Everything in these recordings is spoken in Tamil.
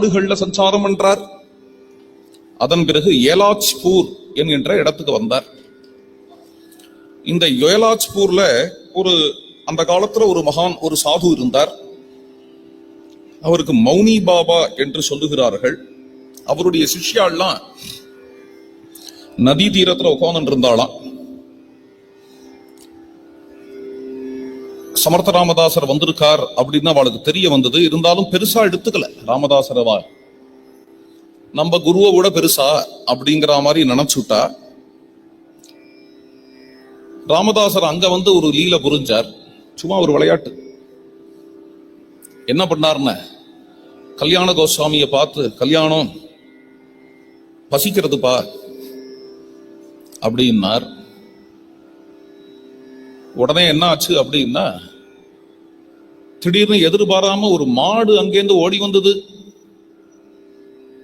நாடுகள்ல சஞ்சாரம் பண்றார். அதன் பிறகு ஏலாச்பூர் என்கின்ற இடத்துக்கு வந்தார். இந்த ஏலாச்பூர்ல அந்த காலத்துல ஒரு மகான், ஒரு சாது இருந்தார். அவருக்கு மௌனி பாபா என்று சொல்லுகிறார்கள். அவருடைய சிஷ்யாள்லாம் நதி தீரத்துல உட்கார்ந்து இருந்தாலாம். சமர்த்த ராமதாசர் வந்திருக்கார் அப்படின்னு அவளுக்கு தெரிய வந்தது. இருந்தாலும் பெருசா எடுத்துக்கல. ராமதாசரவா நம்ம குருவை விட பெருசா அப்படிங்கிற மாதிரி நினைச்சுட்டா. ராமதாசர் அங்க வந்து ஒரு லீல புரிஞ்சார். சும்மா ஒரு விளையாட்டு. என்ன பண்ணார்ன, கல்யாண கோஸ்வாமியை பார்த்து, கல்யாணம் பசிக்கிறதுப்பா அப்படின்னார். உடனே என்ன ஆச்சு அப்படின்னா, திடீர்னு எதிர்பாராம ஒரு மாடு அங்கேருந்து ஓடி வந்தது.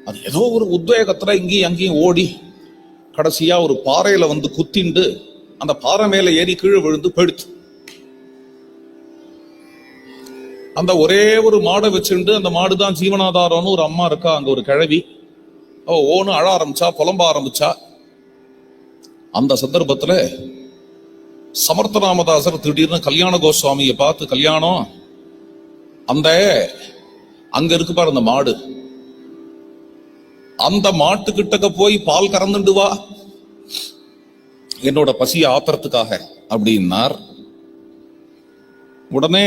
அது ஏதோ ஒரு உத்வேகத்துல இங்கேயும் அங்கேயும் ஓடி கடைசியா ஒரு பாறையில வந்து குத்திண்டு அந்த பாறை மேல ஏறி கீழே விழுந்து போயிடுச்சு. அந்த ஒரே ஒரு மாடை வச்சுண்டு, அந்த மாடுதான் ஜீவனாதாரம்னு ஒரு அம்மா இருக்கா, அங்க ஒரு கிழவி. ஓன்னு அழ ஆரம்பிச்சா, புலம்ப ஆரம்பிச்சா. அந்த சந்தர்ப்பத்துல சமர்த்த ராமதாசர் திடீர்னு கல்யாண கோஸ்வாமியை பார்த்து, கல்யாணம் அங்க இருக்கு பாரு அந்த மாடு, அந்த மாட்டுக்கிட்டக்க போய் பால் கறந்துண்டு வா, என்னோட பசியை ஆத்துறதுக்காக அப்படின்னார். உடனே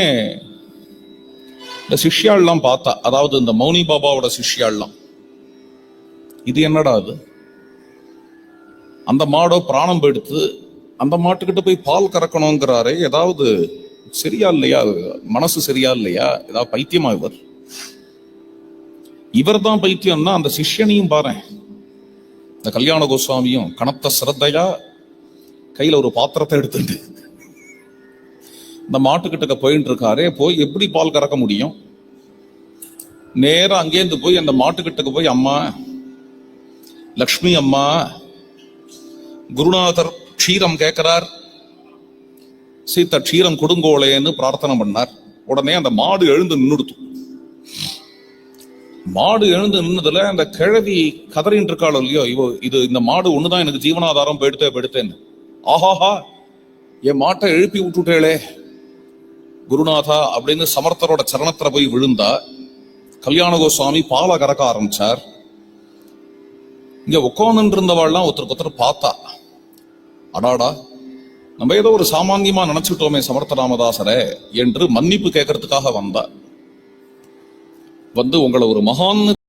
இந்த சிஷ்யாள்லாம் பார்த்தா, அதாவது இந்த மௌனி பாபாவோட சிஷ்யாள்லாம், இது என்னடா அது, அந்த மாடோ பிராணம் போயிடுத்து, அந்த மாட்டுக்கிட்ட போய் பால் கறக்கணுங்கிறாரே, ஏதாவது சரியா இல்லையா, மனசு சரியா இல்லையா, ஏதாவது பைத்தியமா இவர் தான் பைத்தியம்னா அந்த சிஷ்யனையும் பாரு. இந்த கல்யாண கோஸ்வாமியும் கனத்த சிரத்தையா கையில ஒரு பாத்திரத்தை எடுத்துட்டு இந்த மாட்டுக்கிட்ட போயிட்டு இருக்காரே, போய் எப்படி பால் கறக்க முடியும்? நேரம் அங்கேருந்து போய் அந்த மாட்டுக்கிட்ட போய், அம்மா லக்ஷ்மி அம்மா, குருநாதர் க்ஷீரம் கேட்கிறார், சீத்த க்ஷீரம் கொடுங்கோளேன்னு பிரார்த்தனை பண்ணார். உடனே அந்த மாடு எழுந்து நின்றுடுத்து. மாடு எழுந்து நின்னதுல அந்த கிழவி கதறின் இருக்காளோ இல்லையோ, இது இந்த மாடு ஒண்ணுதான் எனக்கு ஜீவனாதாரம், போயிடுத்தேன்னு. ஆஹாஹா, என் மாட்டை எழுப்பி விட்டுட்டேளே குருநாதா அப்படின்னு சமர்த்தரோட சரணத்துல போய் விழுந்தா. கல்யாண கோஸ்வாமி பாலை கறக்க ஆரம்பிச்சார். இங்க உட்கார்ந்து இருந்தவாள்லாம் ஒருத்தருக்கு பார்த்தா, அடாடா, நம்ம ஏதோ ஒரு சாமான்யமா நினைச்சுட்டோமே சமர்த்த ராமதாசரை என்று மன்னிப்பு கேட்கறதுக்காக வந்தா. வந்து உங்களை ஒரு மகான்